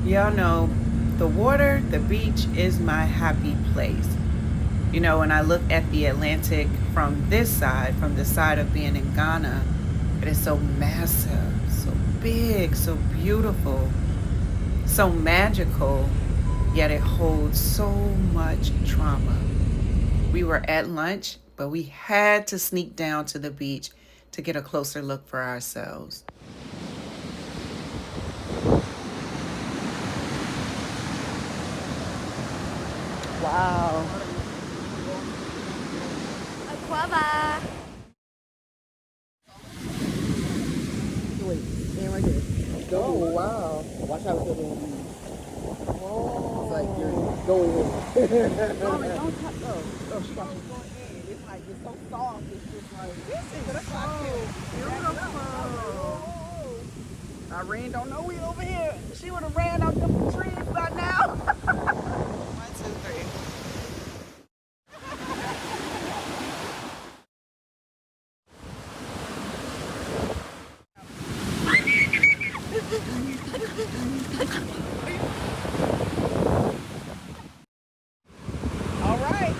Y'all know the water, the beach is my happy place. You know, when I look at the Atlantic from this side, from the side of being in Ghana, it is so massive, so big, so beautiful, so magical, yet it holds so much drama. We were at lunch, but we had to sneak down to the beach to get a closer look for ourselves. Wow. Aquaba. Wait, stand right there. Oh, wow. Watch out for the It's like you're going in. Sorry, don't touch. Oh, she got you. It's like it's so soft. It's just like this is so beautiful. Irene don't know we over here. She would have ran out the trees by now. One, two, three. All right.